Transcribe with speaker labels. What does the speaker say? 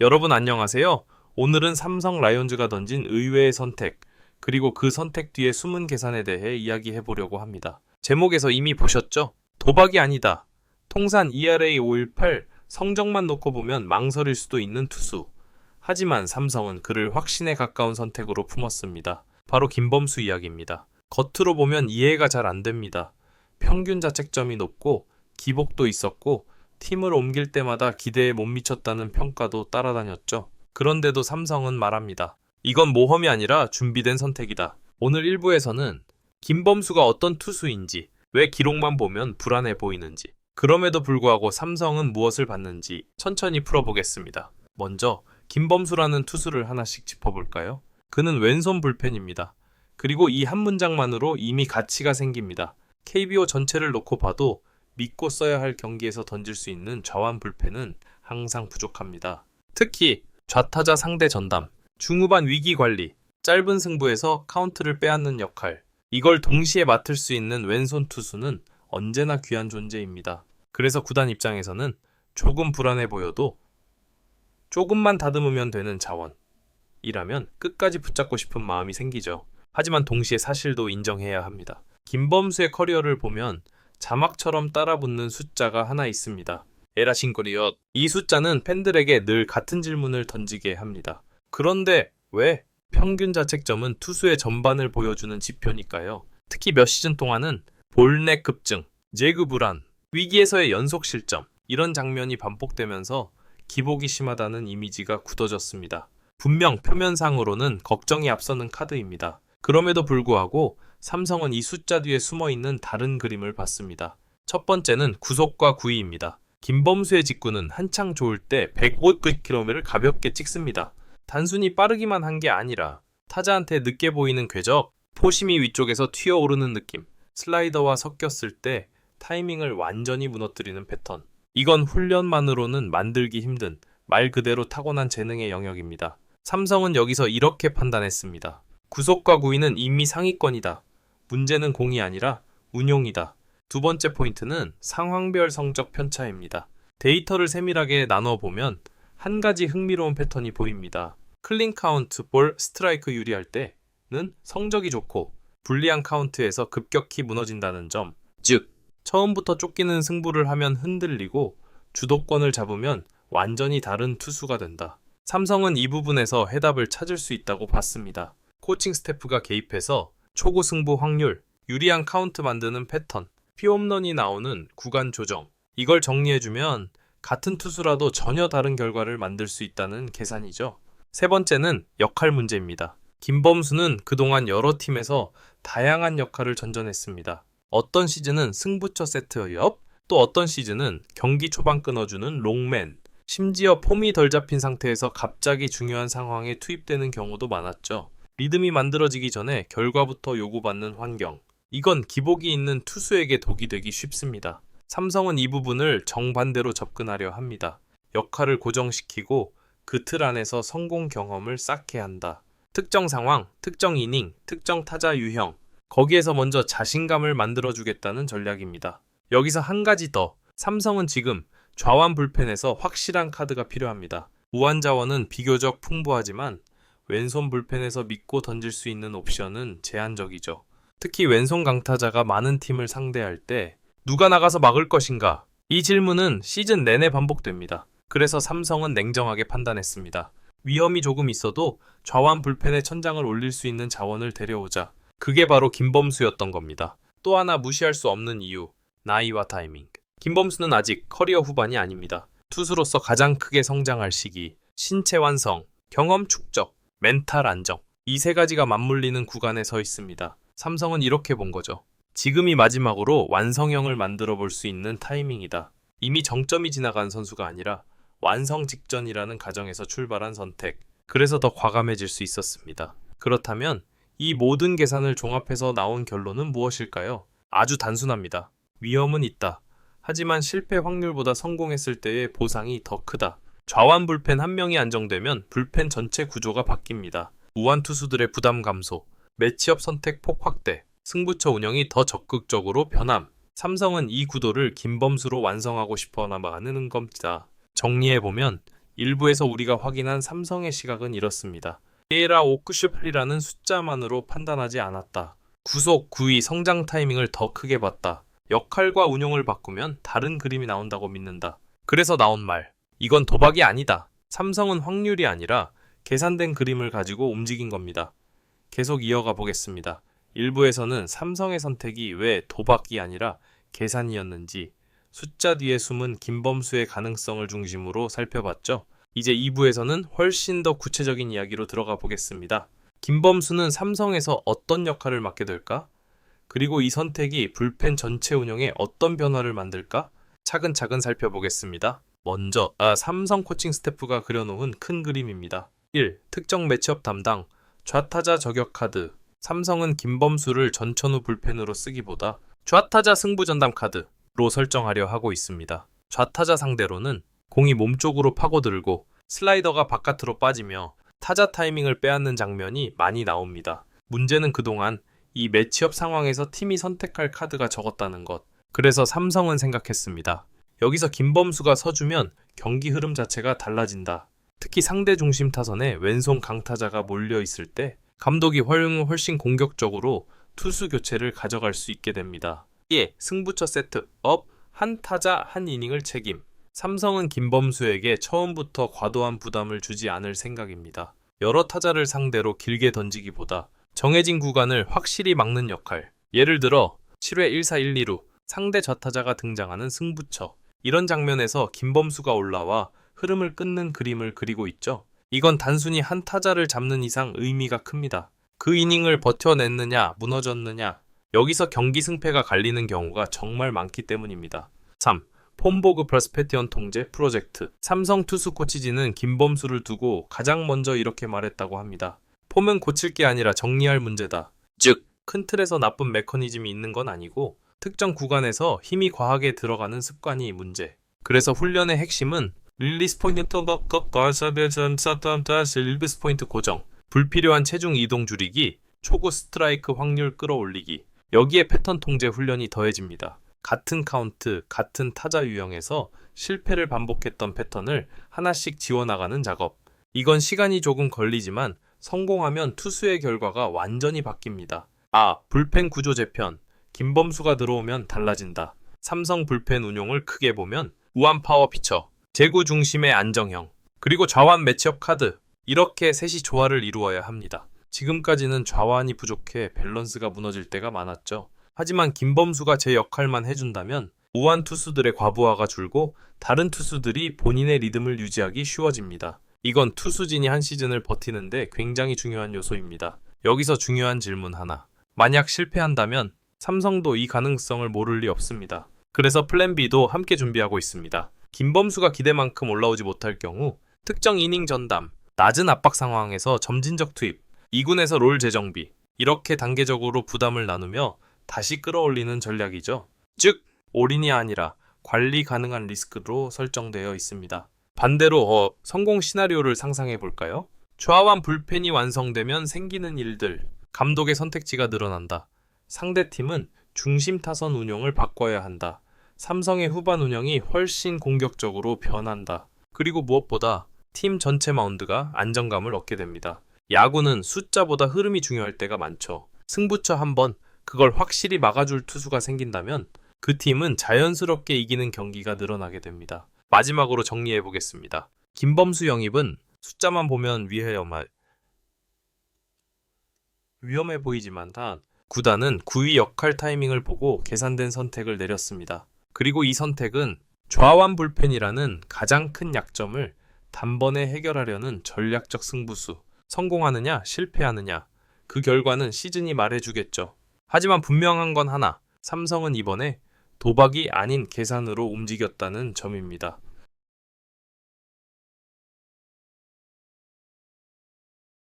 Speaker 1: 여러분 안녕하세요. 오늘은 삼성 라이온즈가 던진 의외의 선택, 그리고 그 선택 뒤의 숨은 계산에 대해 이야기해 보려고 합니다. 제목에서 이미 보셨죠? 도박이 아니다. 통산 ERA 518, 성적만 놓고 보면 망설일 수도 있는 투수. 하지만 삼성은 그를 확신에 가까운 선택으로 품었습니다. 바로 김범수 이야기입니다. 겉으로 보면 이해가 잘 안 됩니다. 평균 자책점이 높고 기복도 있었고 팀을 옮길 때마다 기대에 못 미쳤다는 평가도 따라다녔죠. 그런데도 삼성은 말합니다. 이건 모험이 아니라 준비된 선택이다. 오늘 1부에서는 김범수가 어떤 투수인지, 왜 기록만 보면 불안해 보이는지, 그럼에도 불구하고 삼성은 무엇을 받는지 천천히 풀어보겠습니다. 먼저 김범수라는 투수를 하나씩 짚어볼까요? 그는 왼손 불펜입니다. 그리고 이 한 문장만으로 이미 가치가 생깁니다. KBO 전체를 놓고 봐도 믿고 써야 할 경기에서 던질 수 있는 좌완 불펜은 항상 부족합니다. 특히 좌타자 상대 전담, 중후반 위기 관리, 짧은 승부에서 카운트를 빼앗는 역할, 이걸 동시에 맡을 수 있는 왼손 투수는 언제나 귀한 존재입니다. 그래서 구단 입장에서는 조금 불안해 보여도 조금만 다듬으면 되는 자원이라면 끝까지 붙잡고 싶은 마음이 생기죠. 하지만 동시에 사실도 인정해야 합니다. 김범수의 커리어를 보면 자막처럼 따라붙는 숫자가 하나 있습니다. 에라싱거리엇. 이 숫자는 팬들에게 늘 같은 질문을 던지게 합니다. 그런데 왜? 평균 자책점은 투수의 전반을 보여주는 지표니까요. 특히 몇 시즌 동안은 볼넷 급증, 제그 불안, 위기에서의 연속 실점, 이런 장면이 반복되면서 기복이 심하다는 이미지가 굳어졌습니다. 분명 표면상으로는 걱정이 앞서는 카드입니다. 그럼에도 불구하고 삼성은 이 숫자 뒤에 숨어있는 다른 그림을 봤습니다. 첫 번째는 구속과 구위입니다. 김범수의 직구는 한창 좋을 때 150km를 가볍게 찍습니다. 단순히 빠르기만 한 게 아니라 타자한테 늦게 보이는 궤적, 포심이 위쪽에서 튀어오르는 느낌, 슬라이더와 섞였을 때 타이밍을 완전히 무너뜨리는 패턴. 이건 훈련만으로는 만들기 힘든 말 그대로 타고난 재능의 영역입니다. 삼성은 여기서 이렇게 판단했습니다. 구속과 구위는 이미 상위권이다. 문제는 공이 아니라 운용이다. 두 번째 포인트는 상황별 성적 편차입니다. 데이터를 세밀하게 나눠보면 한 가지 흥미로운 패턴이 보입니다. 클린 카운트, 볼, 스트라이크 유리할 때는 성적이 좋고 불리한 카운트에서 급격히 무너진다는 점. 즉, 처음부터 쫓기는 승부를 하면 흔들리고 주도권을 잡으면 완전히 다른 투수가 된다. 삼성은 이 부분에서 해답을 찾을 수 있다고 봤습니다. 코칭 스태프가 개입해서 초구 승부 확률, 유리한 카운트 만드는 패턴, 피홈런이 나오는 구간 조정, 이걸 정리해주면 같은 투수라도 전혀 다른 결과를 만들 수 있다는 계산이죠. 세 번째는 역할 문제입니다. 김범수는 그동안 여러 팀에서 다양한 역할을 전전했습니다. 어떤 시즌은 승부처 세터 옆, 또 어떤 시즌은 경기 초반 끊어주는 롱맨, 심지어 폼이 덜 잡힌 상태에서 갑자기 중요한 상황에 투입되는 경우도 많았죠. 리듬이 만들어지기 전에 결과부터 요구받는 환경. 이건 기복이 있는 투수에게 독이 되기 쉽습니다. 삼성은 이 부분을 정반대로 접근하려 합니다. 역할을 고정시키고 그 틀 안에서 성공 경험을 쌓게 한다. 특정 상황, 특정 이닝, 특정 타자 유형. 거기에서 먼저 자신감을 만들어주겠다는 전략입니다. 여기서 한 가지 더. 삼성은 지금 좌완 불펜에서 확실한 카드가 필요합니다. 우완 자원은 비교적 풍부하지만 왼손 불펜에서 믿고 던질 수 있는 옵션은 제한적이죠. 특히 왼손 강타자가 많은 팀을 상대할 때 누가 나가서 막을 것인가? 이 질문은 시즌 내내 반복됩니다. 그래서 삼성은 냉정하게 판단했습니다. 위험이 조금 있어도 좌완 불펜에 천장을 올릴 수 있는 자원을 데려오자. 그게 바로 김범수였던 겁니다. 또 하나 무시할 수 없는 이유, 나이와 타이밍. 김범수는 아직 커리어 후반이 아닙니다. 투수로서 가장 크게 성장할 시기, 신체 완성, 경험 축적, 멘탈 안정. 이 세 가지가 맞물리는 구간에 서 있습니다. 삼성은 이렇게 본 거죠. 지금이 마지막으로 완성형을 만들어 볼 수 있는 타이밍이다. 이미 정점이 지나간 선수가 아니라 완성 직전이라는 가정에서 출발한 선택. 그래서 더 과감해질 수 있었습니다. 그렇다면 이 모든 계산을 종합해서 나온 결론은 무엇일까요? 아주 단순합니다. 위험은 있다. 하지만 실패 확률보다 성공했을 때의 보상이 더 크다. 좌완 불펜 한 명이 안정되면 불펜 전체 구조가 바뀝니다. 우완 투수들의 부담 감소, 매치업 선택 폭 확대, 승부처 운영이 더 적극적으로 변함. 삼성은 이 구도를 김범수로 완성하고 싶어 나가는 겁니다. 정리해보면 일부에서 우리가 확인한 삼성의 시각은 이렇습니다. 에라 오크슈플이라는 숫자만으로 판단하지 않았다. 구속, 구위, 성장 타이밍을 더 크게 봤다. 역할과 운용을 바꾸면 다른 그림이 나온다고 믿는다. 그래서 나온 말. 이건 도박이 아니다. 삼성은 확률이 아니라 계산된 그림을 가지고 움직인 겁니다. 계속 이어가 보겠습니다. 일부에서는 삼성의 선택이 왜 도박이 아니라 계산이었는지 숫자 뒤에 숨은 김범수의 가능성을 중심으로 살펴봤죠. 이제 2부에서는 훨씬 더 구체적인 이야기로 들어가 보겠습니다. 김범수는 삼성에서 어떤 역할을 맡게 될까? 그리고 이 선택이 불펜 전체 운영에 어떤 변화를 만들까? 차근차근 살펴보겠습니다. 먼저 삼성 코칭 스태프가 그려놓은 큰 그림입니다. 1. 특정 매치업 담당, 좌타자 저격 카드. 삼성은 김범수를 전천후 불펜으로 쓰기보다 좌타자 승부 전담 카드로 설정하려 하고 있습니다. 좌타자 상대로는 공이 몸쪽으로 파고들고 슬라이더가 바깥으로 빠지며 타자 타이밍을 빼앗는 장면이 많이 나옵니다. 문제는 그동안 이 매치업 상황에서 팀이 선택할 카드가 적었다는 것. 그래서 삼성은 생각했습니다. 여기서 김범수가 서주면 경기 흐름 자체가 달라진다. 특히 상대 중심 타선에 왼손 강타자가 몰려 있을 때 감독이 훨씬 공격적으로 투수 교체를 가져갈 수 있게 됩니다. 예, 승부처 세트업, 한 타자 한 이닝을 책임. 삼성은 김범수에게 처음부터 과도한 부담을 주지 않을 생각입니다. 여러 타자를 상대로 길게 던지기보다 정해진 구간을 확실히 막는 역할. 예를 들어 7회 1사 1, 2루 상대 좌타자가 등장하는 승부처. 이런 장면에서 김범수가 올라와 흐름을 끊는 그림을 그리고 있죠. 이건 단순히 한 타자를 잡는 이상 의미가 큽니다. 그 이닝을 버텨냈느냐, 무너졌느냐, 여기서 경기 승패가 갈리는 경우가 정말 많기 때문입니다. 3. 폼보그 퍼스페티언 통제 프로젝트. 삼성 투수 코치진은 김범수를 두고 가장 먼저 이렇게 말했다고 합니다. 폼은 고칠 게 아니라 정리할 문제다. 즉, 큰 틀에서 나쁜 메커니즘이 있는 건 아니고 특정 구간에서 힘이 과하게 들어가는 습관이 문제. 그래서 훈련의 핵심은 릴리스 포인트 릴리스 포인트 고정, 불필요한 체중 이동 줄이기, 초구 스트라이크 확률 끌어올리기. 여기에 패턴 통제 훈련이 더해집니다. 같은 카운트, 같은 타자 유형에서 실패를 반복했던 패턴을 하나씩 지워나가는 작업. 이건 시간이 조금 걸리지만 성공하면 투수의 결과가 완전히 바뀝니다. 불펜 구조 재편. 김범수가 들어오면 달라진다. 삼성 불펜 운용을 크게 보면 우완 파워 피처, 제구 중심의 안정형, 그리고 좌완 매치업 카드. 이렇게 셋이 조화를 이루어야 합니다. 지금까지는 좌완이 부족해 밸런스가 무너질 때가 많았죠. 하지만 김범수가 제 역할만 해준다면 우완 투수들의 과부하가 줄고 다른 투수들이 본인의 리듬을 유지하기 쉬워집니다. 이건 투수진이 한 시즌을 버티는데 굉장히 중요한 요소입니다. 여기서 중요한 질문 하나. 만약 실패한다면 삼성도 이 가능성을 모를 리 없습니다. 그래서 플랜 B도 함께 준비하고 있습니다. 김범수가 기대만큼 올라오지 못할 경우 특정 이닝 전담, 낮은 압박 상황에서 점진적 투입, 2군에서 롤 재정비, 이렇게 단계적으로 부담을 나누며 다시 끌어올리는 전략이죠. 즉, 올인이 아니라 관리 가능한 리스크로 설정되어 있습니다. 반대로 성공 시나리오를 상상해 볼까요? 좌완 불펜이 완성되면 생기는 일들. 감독의 선택지가 늘어난다. 상대팀은 중심 타선 운용을 바꿔야 한다. 삼성의 후반 운영이 훨씬 공격적으로 변한다. 그리고 무엇보다 팀 전체 마운드가 안정감을 얻게 됩니다. 야구는 숫자보다 흐름이 중요할 때가 많죠. 승부처 한번 그걸 확실히 막아줄 투수가 생긴다면 그 팀은 자연스럽게 이기는 경기가 늘어나게 됩니다. 마지막으로 정리해 보겠습니다. 김범수 영입은 숫자만 보면 위험해 보이지만 구단은 구위 역할 타이밍을 보고 계산된 선택을 내렸습니다. 그리고 이 선택은 좌완 불펜이라는 가장 큰 약점을 단번에 해결하려는 전략적 승부수. 성공하느냐 실패하느냐, 그 결과는 시즌이 말해주겠죠. 하지만 분명한 건 하나, 삼성은 이번에 도박이 아닌 계산으로 움직였다는 점입니다.